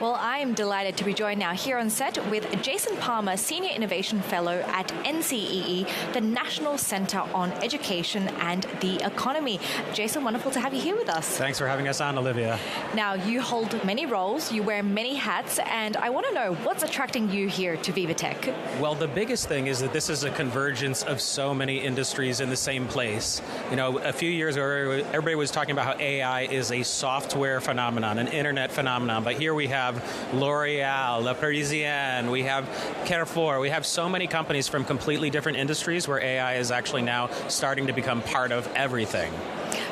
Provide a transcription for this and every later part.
Well, I am delighted to be joined now here on set with Jason Palmer, Senior Innovation Fellow at NCEE, the National Centre on Education and the Economy. Jason, wonderful to have you here with us. Thanks for having us on, Olivia. Now, you hold many roles, you wear many hats, and I want to know what's attracting you here to Vivatech? Well, the biggest thing is that this is a convergence of so many industries in the same place. You know, a few years ago, everybody was talking about how AI is a software phenomenon, an internet phenomenon, but here we have L'Oreal, La Parisienne, we have Carrefour, we have so many companies from completely different industries where AI is actually now starting to become part of everything.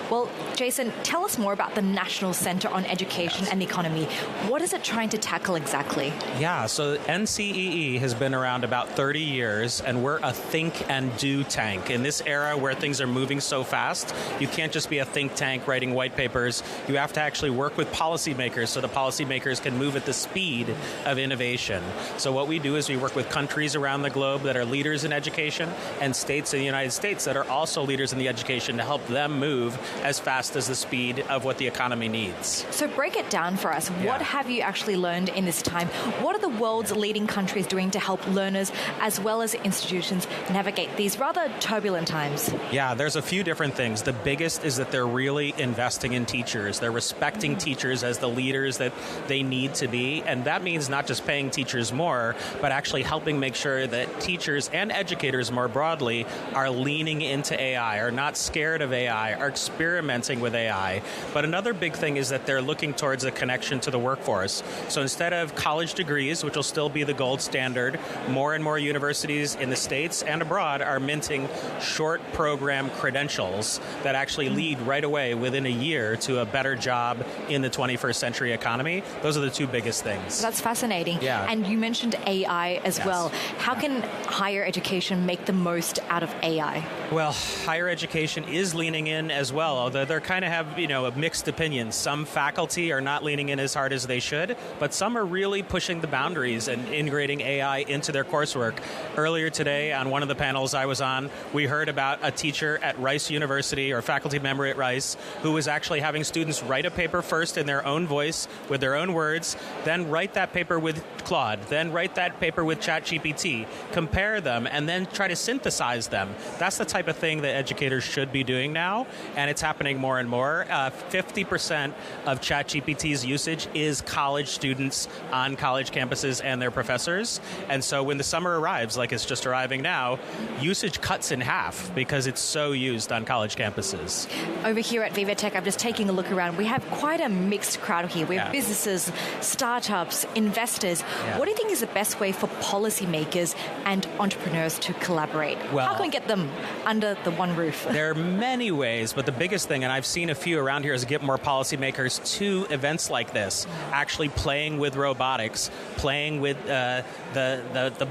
Well, Jason, tell us more about the National Centre on Education and the Economy. What is it trying to tackle exactly? Yeah, so NCEE has been around about 30 years, and we're a think and do tank. In this era where things are moving so fast, you can't just be a think tank writing white papers. You have to actually work with policymakers so the policymakers can move at the speed of innovation. So what we do is we work with countries around the globe that are leaders in education and states in the United States that are also leaders in the education to help them move as fast as the speed of what the economy needs. So break it down for us. Yeah. What have you actually learned in this time? What are the world's leading countries doing to help learners as well as institutions navigate these rather turbulent times? Yeah, there's a few different things. The biggest is that they're really investing in teachers. They're respecting teachers as the leaders that they need to be, and that means not just paying teachers more, but actually helping make sure that teachers and educators more broadly are leaning into AI, are not scared of AI, are experimenting with AI. But another big thing is that they're looking towards a connection to the workforce. So instead of college degrees, which will still be the gold standard, more and more universities in the States and abroad are minting short program credentials that actually lead right away within a year to a better job in the 21st century economy. Those are the two biggest things. That's fascinating. Yeah. And you mentioned AI as well. How can higher education make the most out of AI? Well, higher education is leaning in as well, although they kind of have, a mixed opinions. Some faculty are not leaning in as hard as they should, but some are really pushing the boundaries and integrating AI into their coursework. Earlier today, on one of the panels I was on, we heard about a teacher at Rice University, or faculty member at Rice, who was actually having students write a paper first in their own voice, with their own words, then write that paper with Claude, then write that paper with ChatGPT, compare them, and then try to synthesize them. That's the type of thing that educators should be doing now, and it's happening more and more. 50% of ChatGPT's usage is college students on college campuses and their professors, and so when the summer arrives, like it's just arriving now, usage cuts in half because it's so used on college campuses. Over here at Vivatech, I'm just taking a look around. We have quite a mixed crowd here. We have businesses, startups, investors. Yeah. What do you think is the best way for policymakers and entrepreneurs to collaborate? Well, how can we get them under the one roof? There are many ways, but the biggest thing, and I've seen a few around here, is get more policymakers to events like this, actually playing with robotics, playing with the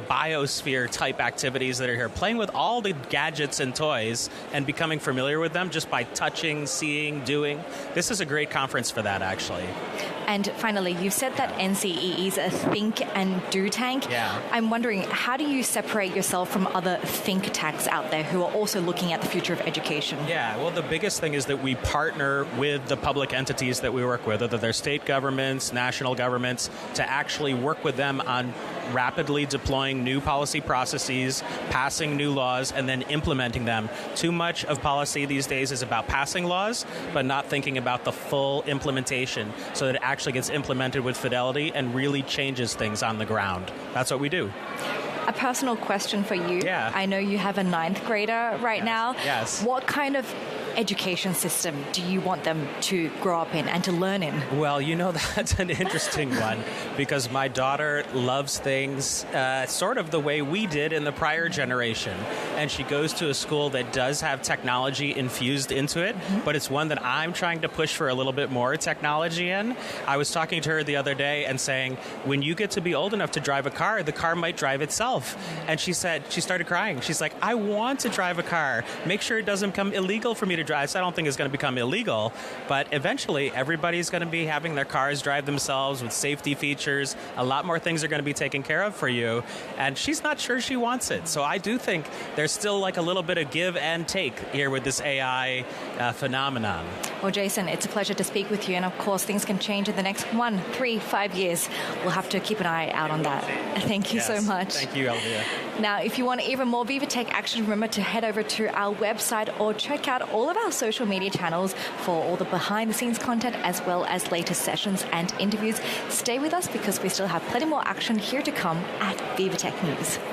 biosphere type activities that are here, playing with all the gadgets and toys and becoming familiar with them just by touching, seeing, doing. This is a great conference for that, actually. And finally, you've said that NCEE is a think and do tank. Yeah. I'm wondering, how do you separate yourself from other think tanks out there who are also looking at the future of education? Yeah, well, the biggest thing is that we partner with the public entities that we work with, whether they're state governments, national governments, to actually work with them on rapidly deploying new policy processes, passing new laws, and then implementing them. Too much of policy these days is about passing laws, but not thinking about the full implementation so that it actually gets implemented with fidelity and really changes things on the ground. That's what we do. A personal question for you. Yeah. I know you have a 9th grader right now. Yes. What kind of education system do you want them to grow up in and to learn in? Well, that's an interesting one because my daughter loves things sort of the way we did in the prior generation. And she goes to a school that does have technology infused into it, but it's one that I'm trying to push for a little bit more technology in. I was talking to her the other day and saying, when you get to be old enough to drive a car, the car might drive itself. And she started crying. She's like, I want to drive a car. Make sure it doesn't become illegal for me to to drive. I don't think it's going to become illegal, but eventually everybody's going to be having their cars drive themselves with safety features. A lot more things are going to be taken care of for you, and she's not sure she wants it. So I do think there's still like a little bit of give and take here with this AI phenomenon. Well, Jason, it's a pleasure to speak with you, and of course things can change in the next 1, 3, 5 years. We'll have to keep an eye out on that. Thank you so much. Thank you, Elvia. Now, if you want even more Vivatech action, remember to head over to our website or check out all of our social media channels for all the behind-the-scenes content as well as latest sessions and interviews. Stay with us because we still have plenty more action here to come at Vivatech News.